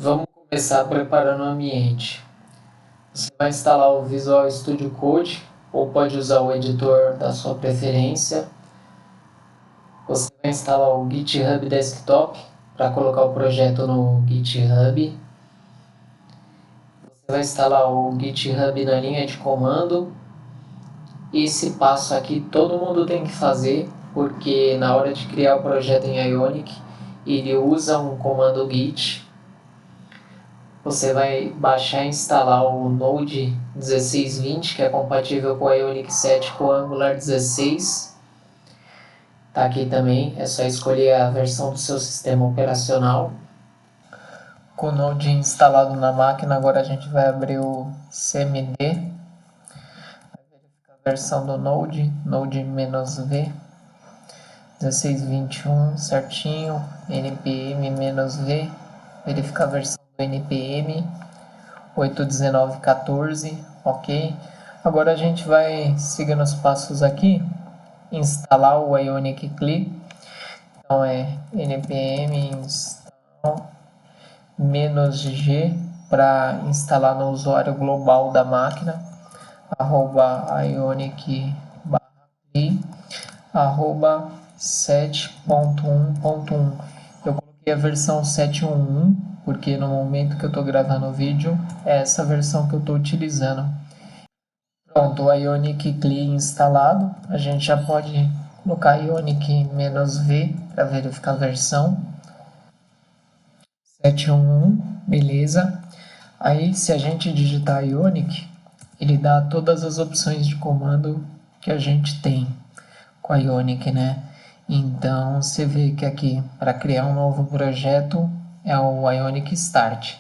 Vamos começar preparando o ambiente. Você vai instalar o Visual Studio Code ou pode usar o editor da sua preferência. Você vai instalar o GitHub Desktop para colocar o projeto no GitHub. Você vai instalar o GitHub na linha de comando. Esse passo aqui todo mundo tem que fazer, porque na hora de criar o projeto em Ionic, ele usa um comando git. Você vai baixar e instalar o Node 1620, que é compatível com o Ionic 7 com o Angular 16. Tá aqui também, é só escolher a versão do seu sistema operacional. Com o Node instalado na máquina, agora a gente vai abrir o CMD. Vai verificar a versão do Node, Node-V, 1621 certinho, npm-v, verificar a versão do npm, 8.19.14, ok. Agora a gente vai seguir os passos aqui, instalar o Ionic CLI. Então é npm install -g para instalar no usuário global da máquina, @ionic CLI, 7.1.1. Eu coloquei a versão 7.1.1 porque no momento que eu estou gravando o vídeo é essa versão que eu estou utilizando. Pronto, o Ionic CLI instalado. A gente já pode colocar Ionic-v para verificar a versão 7.1.1, beleza. Aí se a gente digitar Ionic, ele dá todas as opções de comando que a gente tem com a Ionic, né? Então você vê que aqui para criar um novo projeto é o Ionic Start.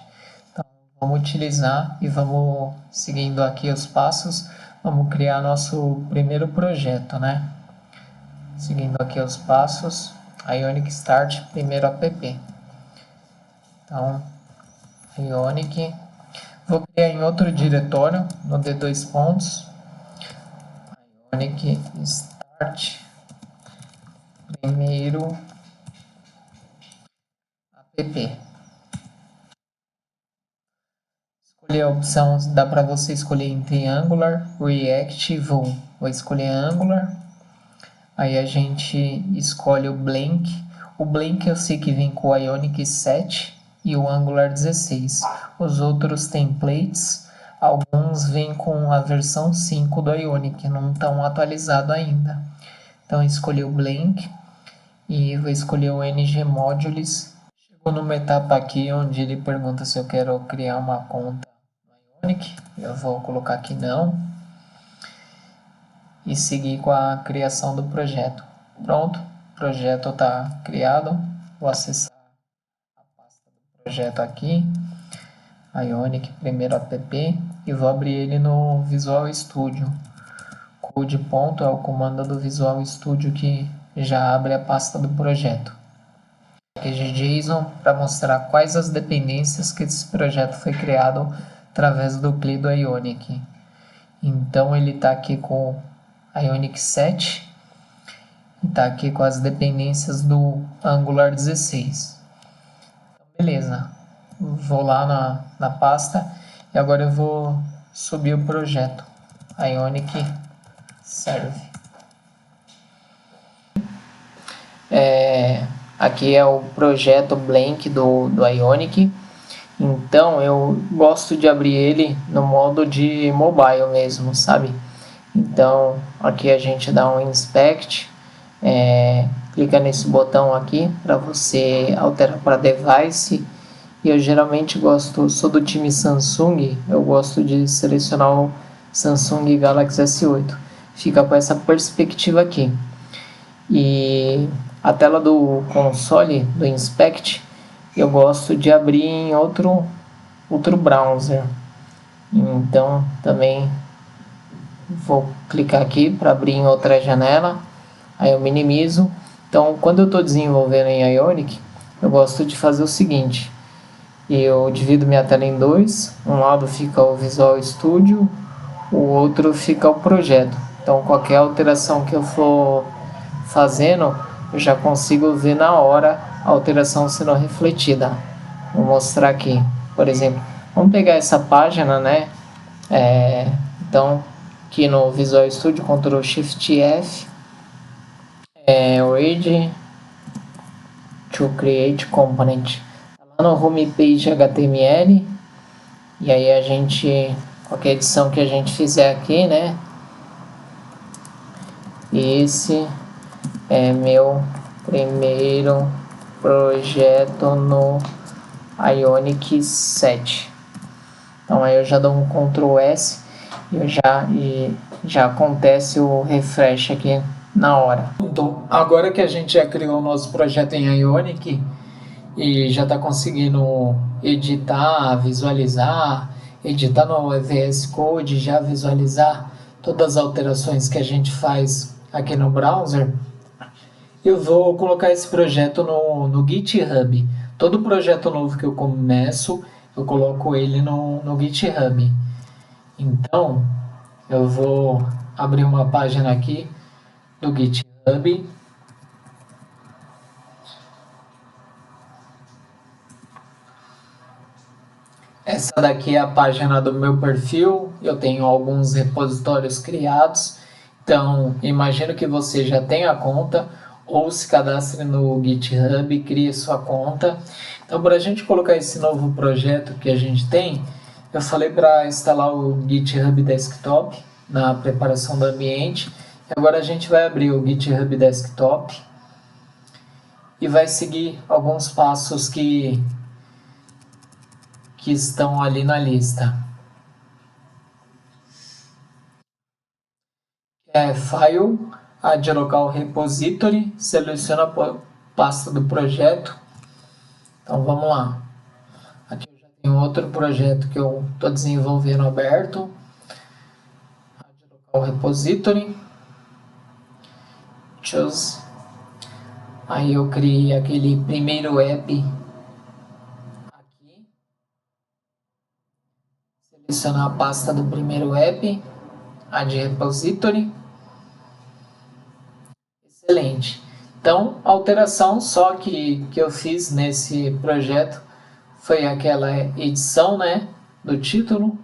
Então vamos utilizar e vamos seguindo aqui os passos. Vamos criar nosso primeiro projeto, né? Seguindo aqui os passos, Ionic Start, primeiro app. Então, Ionic. Vou criar em outro diretório, no D2 pontos. Ionic Start, primeiro app. Escolher a opção, dá para você escolher entre Angular, React e Vue. Vou escolher Angular. Aí a gente escolhe o Blank. O Blank eu sei que vem com o Ionic 7 e o Angular 16. Os outros templates, alguns vêm com a versão 5 do Ionic, não estão atualizados ainda. Então escolhi o Blank e vou escolher o NG Modules. Chegou numa etapa aqui onde ele pergunta se eu quero criar uma conta no Ionic. Eu vou colocar aqui não. E seguir com a criação do projeto. Pronto, o projeto está criado. Vou acessar a pasta do projeto aqui, Ionic, primeiro app, e vou abrir ele no Visual Studio. Code ponto é o comando do Visual Studio que já abre a pasta do projeto. Package JSON para mostrar quais as dependências que esse projeto foi criado através do CLI do Ionic. Então ele está aqui com Ionic 7 e está aqui com as dependências do Angular 16. Então, beleza, vou lá na pasta e agora eu vou subir o projeto Ionic Serve. Aqui é o projeto Blank do Ionic. Então eu gosto de abrir ele no modo de mobile mesmo, sabe? Então aqui a gente dá um inspect, clica nesse botão aqui para você alterar para device. E eu geralmente sou do time Samsung, eu gosto de selecionar o Samsung Galaxy S8. Fica com essa perspectiva aqui. E a tela do console, do inspect, eu gosto de abrir em outro browser. Então também vou clicar aqui para abrir em outra janela. Aí eu minimizo. Então quando eu estou desenvolvendo em Ionic, eu gosto de fazer o seguinte: eu divido minha tela em dois. Um lado fica o Visual Studio, o outro fica o projeto. Então qualquer alteração que eu for fazendo, eu já consigo ver na hora a alteração sendo refletida. vou mostrar aqui. Por exemplo, vamos pegar essa página, né? Então, aqui no Visual Studio, Ctrl Shift F, Read to Create Component. Lá no Homepage HTML, e aí a gente, qualquer edição que a gente fizer aqui, né? Esse é meu primeiro projeto no Ionic 7. Então aí eu já dou um Ctrl S e já acontece o refresh aqui na hora. Então, agora que a gente já criou o nosso projeto em Ionic e já está conseguindo editar, visualizar, editar no VS Code, já visualizar todas as alterações que a gente faz aqui no browser, eu vou colocar esse projeto no GitHub. Todo projeto novo que eu começo, eu coloco ele no GitHub. Então, eu vou abrir uma página aqui do GitHub. Essa daqui é a página do meu perfil. Eu tenho alguns repositórios criados. Então, imagino que você já tenha a conta ou se cadastre no GitHub, crie sua conta. Então, para a gente colocar esse novo projeto que a gente tem, eu falei para instalar o GitHub Desktop na preparação do ambiente. Agora a gente vai abrir o GitHub Desktop e vai seguir alguns passos que estão ali na lista. File, Add Local Repository, seleciona a pasta do projeto. Então vamos lá. Aqui eu já tenho outro projeto que eu estou desenvolvendo aberto. Add Local Repository. Choose. Aí eu criei aquele primeiro app aqui. Selecionar a pasta do primeiro app. Add Repository. Excelente. Então, a alteração só que eu fiz nesse projeto foi aquela edição, né, do título.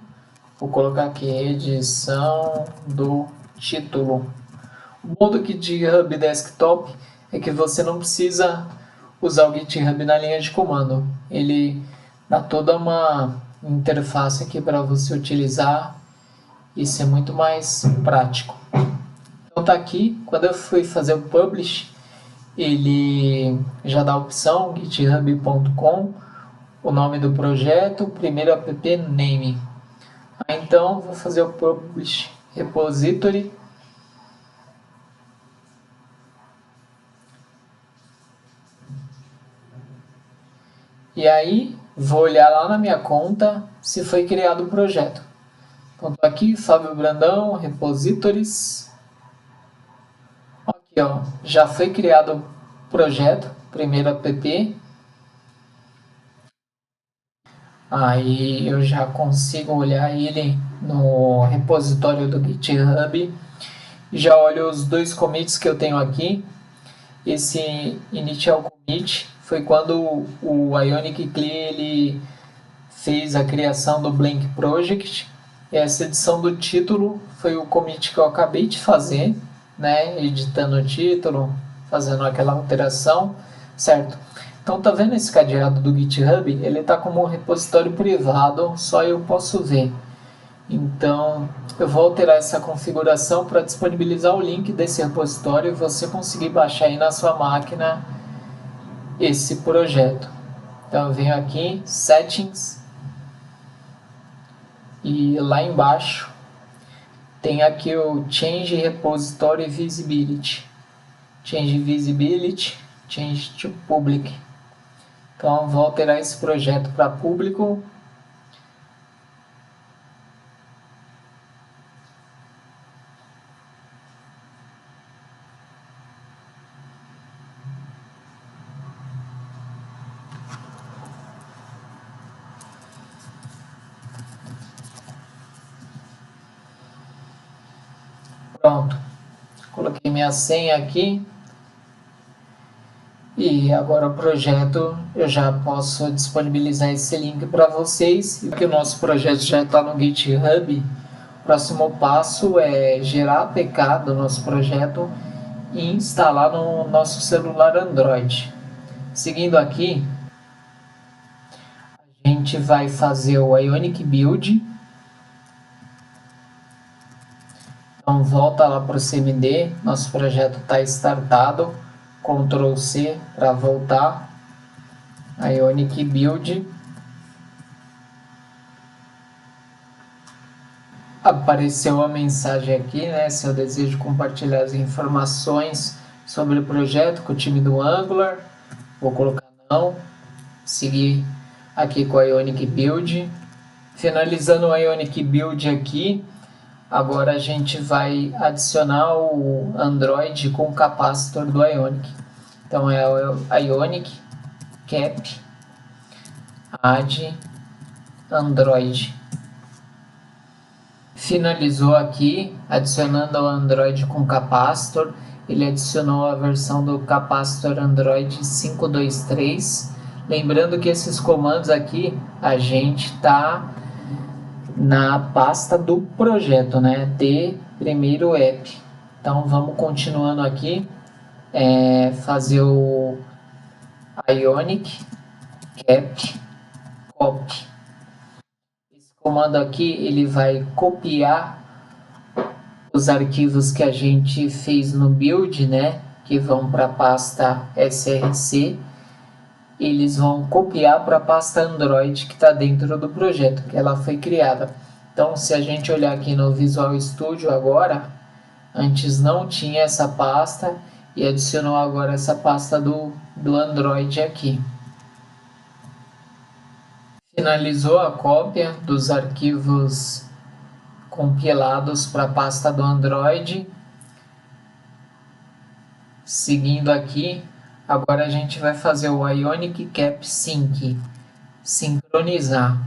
Vou colocar aqui edição do título. O bom do GitHub Desktop é que você não precisa usar o GitHub na linha de comando. Ele dá toda uma interface aqui para você utilizar e ser muito mais prático. Então tá aqui, quando eu fui fazer o publish, ele já dá a opção github.com, o nome do projeto, primeiro app name. Então vou fazer o publish repository. E aí vou olhar lá na minha conta se foi criado o projeto. Então tô aqui, Fábio Brandão, repositories. Aqui ó, já foi criado o projeto, primeiro app. Aí eu já consigo olhar ele no repositório do GitHub. Já olho os dois commits que eu tenho aqui. Esse initial commit foi quando o Ionic CLI ele fez a criação do Blank Project. E essa edição do título foi o commit que eu acabei de fazer, né? Editando o título, fazendo aquela alteração, certo? Então tá vendo esse cadeado do GitHub? Ele tá como um repositório privado, só eu posso ver. Então eu vou alterar essa configuração para disponibilizar o link desse repositório e você conseguir baixar aí na sua máquina esse projeto. Então eu venho aqui, Settings, e lá embaixo tem aqui o Change Repository Visibility. Change Visibility, Change to Public. Então vou alterar esse projeto para público. Pronto. Coloquei minha senha aqui. E agora o projeto eu já posso disponibilizar esse link para vocês. E que o nosso projeto já está no GitHub, o próximo passo é gerar a APK do nosso projeto e instalar no nosso celular Android. Seguindo aqui, a gente vai fazer o Ionic Build. Então volta lá para o CMD, nosso projeto está startado. Ctrl C para voltar. Ionic Build. Apareceu a mensagem aqui, né? Se eu desejo compartilhar as informações sobre o projeto com o time do Angular. Vou colocar não. Seguir aqui com a Ionic Build. Finalizando o Ionic Build aqui, agora a gente vai adicionar o Android com o capacitor do Ionic. Então é o Ionic Cap Add Android. Finalizou aqui, adicionando o Android com capacitor. Ele adicionou a versão do capacitor Android 5.2.3. Lembrando que esses comandos aqui a gente está na pasta do projeto, né? De primeiro app. Então vamos continuando aqui, fazer o Ionic Cap Copy. Esse comando aqui ele vai copiar os arquivos que a gente fez no build, né? Que vão para a pasta src. Eles vão copiar para a pasta Android que está dentro do projeto, que ela foi criada. Então, se a gente olhar aqui no Visual Studio agora, antes não tinha essa pasta e adicionou agora essa pasta do Android aqui. Finalizou a cópia dos arquivos compilados para a pasta do Android. Seguindo aqui, agora a gente vai fazer o Ionic Cap Sync, sincronizar.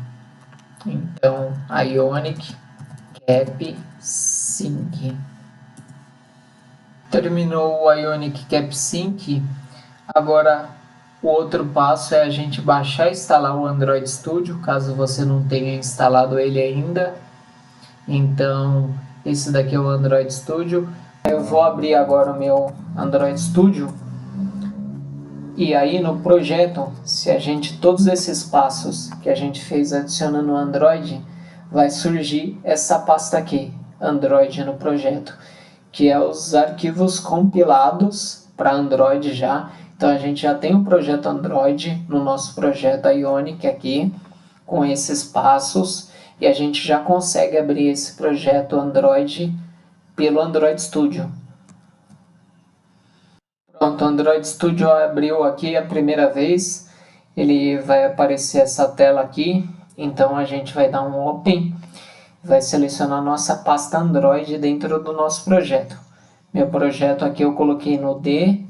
Então, Ionic Cap Sync. Terminou o Ionic Cap Sync. Agora, o outro passo é a gente baixar e instalar o Android Studio, caso você não tenha instalado ele ainda. Então, esse daqui é o Android Studio. Eu vou abrir agora o meu Android Studio. E aí no projeto, se a gente, todos esses passos que a gente fez adicionando o Android, vai surgir essa pasta aqui, Android no projeto, que é os arquivos compilados para Android já. Então a gente já tem um projeto Android no nosso projeto Ionic aqui, com esses passos, e a gente já consegue abrir esse projeto Android pelo Android Studio. Pronto, o Android Studio abriu aqui a primeira vez, ele vai aparecer essa tela aqui, então a gente vai dar um Open, vai selecionar a nossa pasta Android dentro do nosso projeto. Meu projeto aqui eu coloquei no D,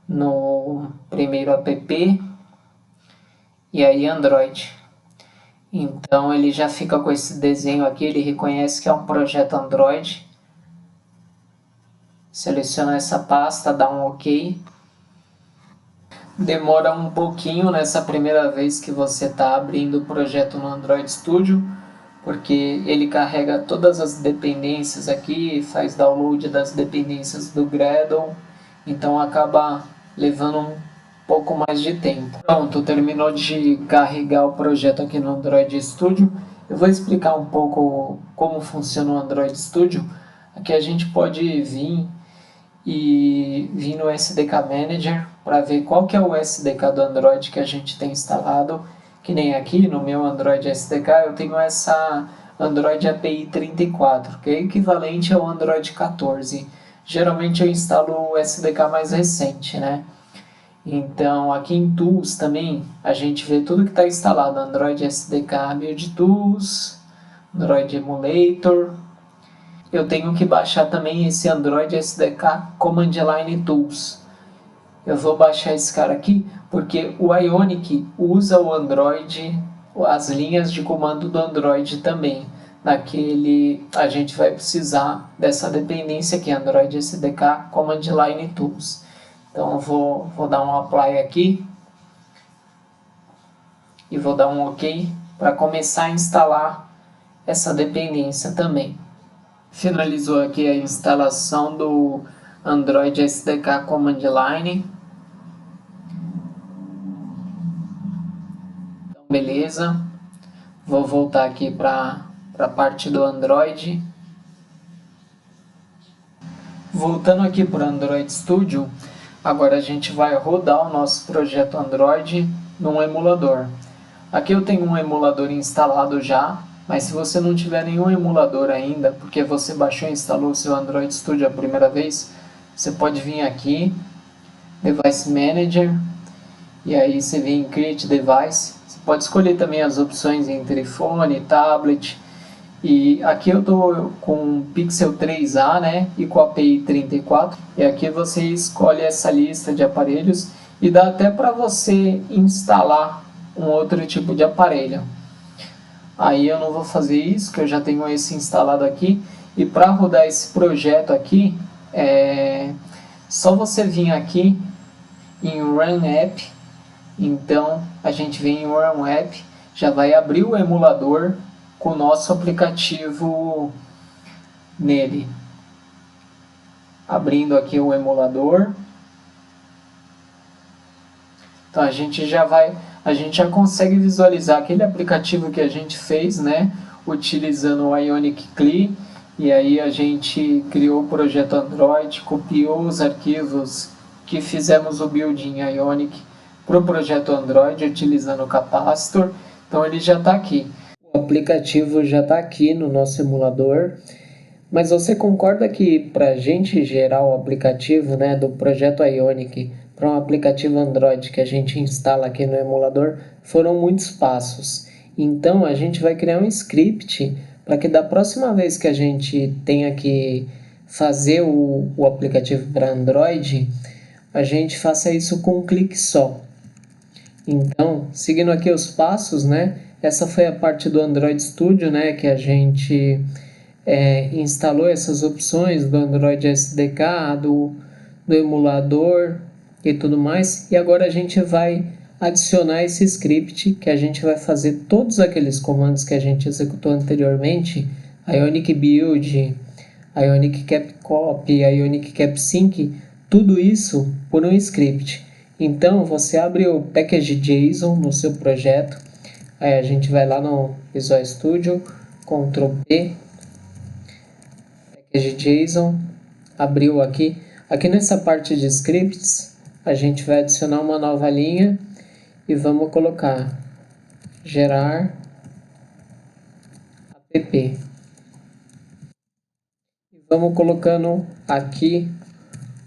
no primeiro app, e aí Android. Então ele já fica com esse desenho aqui, ele reconhece que é um projeto Android. Seleciona essa pasta, dá um OK. Demora um pouquinho nessa primeira vez que você está abrindo o projeto no Android Studio, porque ele carrega todas as dependências aqui, faz download das dependências do Gradle, então acaba levando um pouco mais de tempo. Pronto, terminou de carregar o projeto aqui no Android Studio. Eu vou explicar um pouco como funciona o Android Studio. Aqui a gente pode vir no SDK Manager para ver qual que é o SDK do Android que a gente tem instalado, que nem aqui no meu Android SDK eu tenho essa Android API 34, que é equivalente ao Android 14. Geralmente eu instalo o SDK mais recente, né? Então aqui em Tools também a gente vê tudo que está instalado, Android SDK Build Tools, Android Emulator. Eu tenho que baixar também esse Android SDK Command Line Tools. Eu vou baixar esse cara aqui porque o Ionic usa o Android, as linhas de comando do Android também. Naquele a gente vai precisar dessa dependência aqui, Android SDK Command Line Tools. Então eu vou dar um apply aqui e vou dar um OK para começar a instalar essa dependência também. Finalizou aqui a instalação do Android SDK Command Line. Então, beleza. Vou voltar aqui para a parte do Android. Voltando aqui para o Android Studio, agora a gente vai rodar o nosso projeto Android num emulador. Aqui eu tenho um emulador instalado já, mas se você não tiver nenhum emulador ainda, porque você baixou e instalou o seu Android Studio a primeira vez, você pode vir aqui, Device Manager, e aí você vem em Create Device. Você pode escolher também as opções entre fone, tablet, e aqui eu estou com o Pixel 3a, né, e com a API 34, e aqui você escolhe essa lista de aparelhos e dá até para você instalar um outro tipo de aparelho. Aí eu não vou fazer isso, que eu já tenho esse instalado aqui, e para rodar esse projeto aqui, só você vir aqui em Run App. Então a gente vem em Run App, já vai abrir o emulador com o nosso aplicativo nele. Abrindo aqui o emulador. Então a gente já consegue visualizar aquele aplicativo que a gente fez, né, utilizando o Ionic CLI, e aí a gente criou o projeto Android, copiou os arquivos que fizemos o build em Ionic para o projeto Android utilizando o Capacitor. Então ele já está aqui. O aplicativo já está aqui no nosso emulador. Mas você concorda que para a gente gerar o aplicativo, né, do projeto Ionic para um aplicativo Android que a gente instala aqui no emulador foram muitos passos. Então a gente vai criar um script para que da próxima vez que a gente tenha que fazer o aplicativo para Android, a gente faça isso com um clique só. Então, seguindo aqui os passos, né? Essa foi a parte do Android Studio, né? Que a gente instalou essas opções do Android SDK, do emulador e tudo mais. E agora a gente vai adicionar esse script que a gente vai fazer todos aqueles comandos que a gente executou anteriormente, Ionic Build, Ionic Cap Copy, Ionic Cap Sync, tudo isso por um script. Então você abre o package.json no seu projeto, aí a gente vai lá no Visual Studio, Ctrl P, package.json, abriu aqui. Aqui nessa parte de scripts, a gente vai adicionar uma nova linha e vamos colocar gerar app. E vamos colocando aqui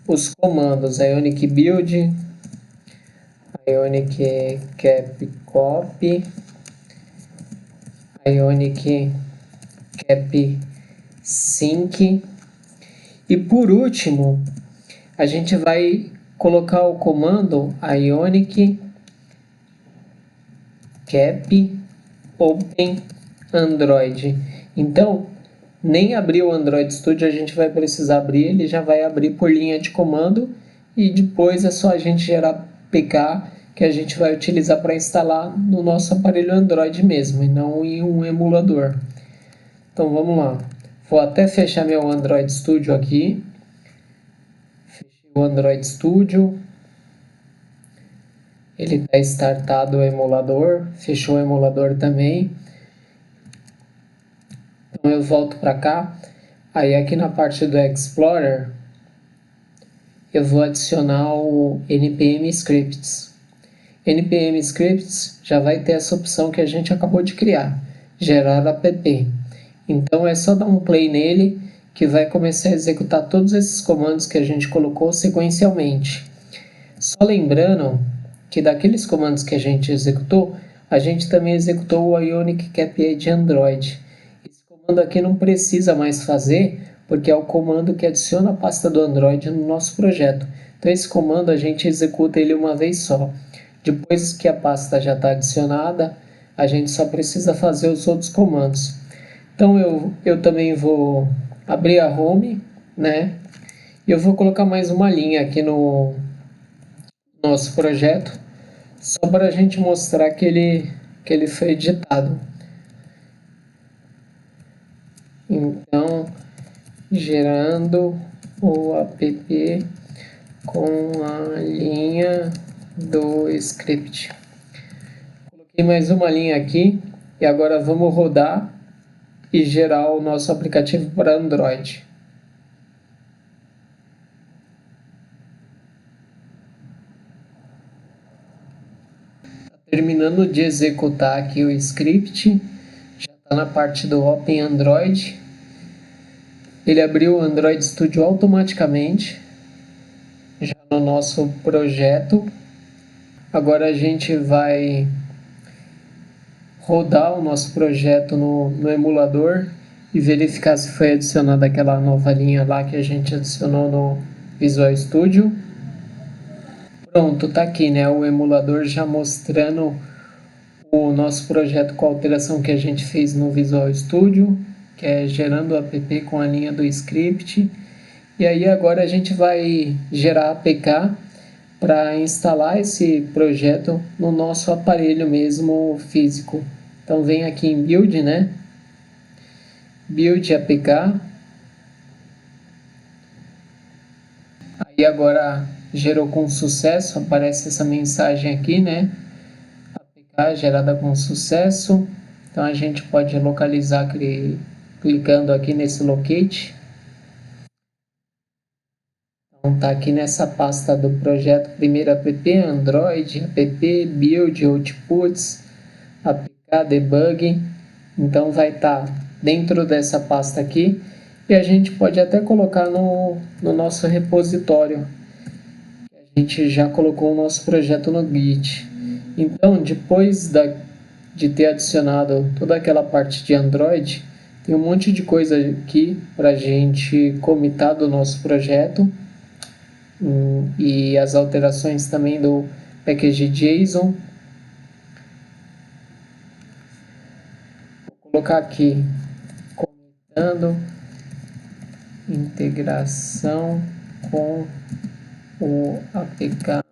os comandos Ionic Build, Ionic Cap Copy, Ionic Cap Sync, e por último a gente vai colocar o comando Ionic Cap Open Android. Então, nem abrir o Android Studio a gente vai precisar abrir, ele já vai abrir por linha de comando, e depois é só a gente gerar PK que a gente vai utilizar para instalar no nosso aparelho Android mesmo, e não em um emulador. Então vamos lá. Vou até fechar meu Android Studio aqui. Fechei o Android Studio. Ele está startado o emulador. Fechou o emulador também. Então eu volto para cá. Aí aqui na parte do Explorer, eu vou adicionar o NPM Scripts. NPM Scripts já vai ter essa opção que a gente acabou de criar, gerar app. Então é só dar um play nele que vai começar a executar todos esses comandos que a gente colocou sequencialmente. Só lembrando que daqueles comandos que a gente executou, a gente também executou o Ionic Cap Edge Android. Esse comando aqui não precisa mais fazer, porque é o comando que adiciona a pasta do Android no nosso projeto. Então esse comando a gente executa ele uma vez só. Depois que a pasta já está adicionada, a gente só precisa fazer os outros comandos. Então eu também vou abrir a home, né? E eu vou colocar mais uma linha aqui no nosso projeto, só para a gente mostrar que ele foi editado. Então, gerando o app com a linha do script. Coloquei mais uma linha aqui e agora vamos rodar e gerar o nosso aplicativo para Android. Terminando de executar aqui o script, já está na parte do Open Android. Ele abriu o Android Studio automaticamente, já no nosso projeto. Agora a gente vai rodar o nosso projeto no emulador e verificar se foi adicionada aquela nova linha lá que a gente adicionou no Visual Studio. Pronto, tá aqui, né? O emulador já mostrando o nosso projeto com a alteração que a gente fez no Visual Studio, que é gerando o app com a linha do script. E aí agora a gente vai gerar a APK para instalar esse projeto no nosso aparelho mesmo físico. Então vem aqui em Build, né? Build APK. Aí agora gerou com sucesso, aparece essa mensagem aqui, né? APK gerada com sucesso. Então a gente pode localizar clicando aqui nesse locate. Então tá aqui nessa pasta do projeto, primeiro app, Android, app, build, outputs, apk, debug. Então vai estar dentro dessa pasta aqui e a gente pode até colocar no nosso repositório. A gente já colocou o nosso projeto no Git. Então depois de ter adicionado toda aquela parte de Android, tem um monte de coisa aqui para a gente comitar do nosso projeto. E as alterações também do package JSON. Vou colocar aqui comentando integração com o APK Android.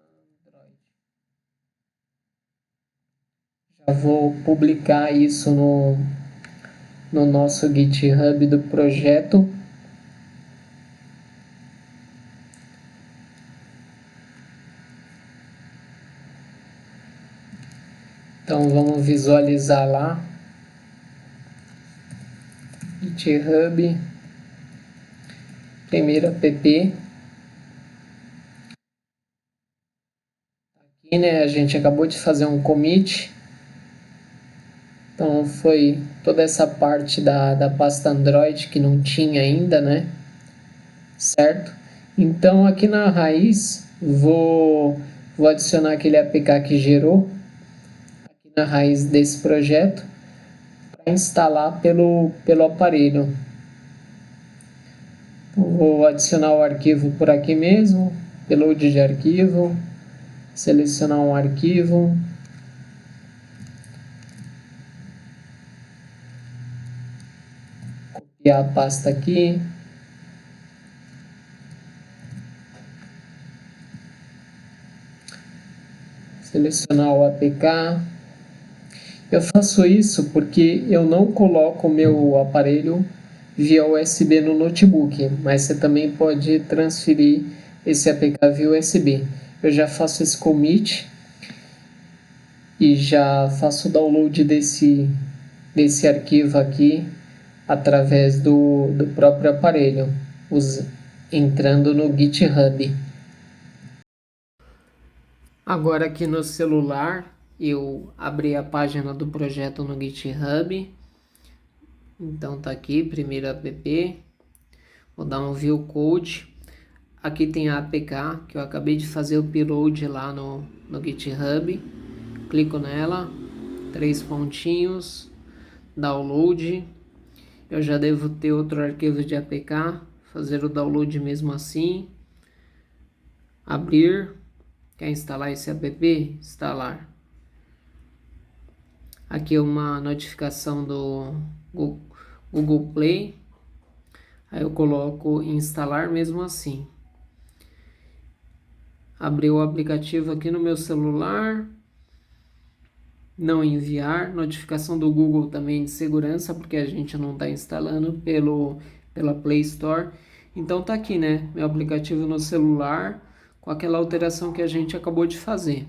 Já vou publicar isso no nosso GitHub do projeto. Então vamos visualizar lá, GitHub, primeiro app. Aqui, né, a gente acabou de fazer um commit. Então foi toda essa parte da pasta Android que não tinha ainda, né? Certo? Então aqui na raiz vou adicionar aquele APK que gerou na raiz desse projeto para instalar pelo aparelho. Vou adicionar o arquivo por aqui mesmo, upload de arquivo, selecionar um arquivo, copiar a pasta aqui, selecionar o APK. Eu faço isso porque eu não coloco o meu aparelho via USB no notebook, mas você também pode transferir esse APK via USB. Eu já faço esse commit e já faço o download desse arquivo aqui através do próprio aparelho, entrando no GitHub. Agora aqui no celular eu abri a página do projeto no GitHub. Então tá aqui, primeiro app. Vou dar um view code. Aqui tem a APK que eu acabei de fazer o upload lá no GitHub. Clico nela, 3 pontinhos, download. Eu já devo ter outro arquivo de APK, fazer o download mesmo assim. Abrir. Quer instalar esse app? Instalar. Aqui uma notificação do Google Play. Aí eu coloco instalar mesmo assim. Abrir o aplicativo aqui no meu celular. Não enviar. Notificação do Google também de segurança, porque a gente não está instalando pela Play Store. Então tá aqui, né? Meu aplicativo no celular com aquela alteração que a gente acabou de fazer.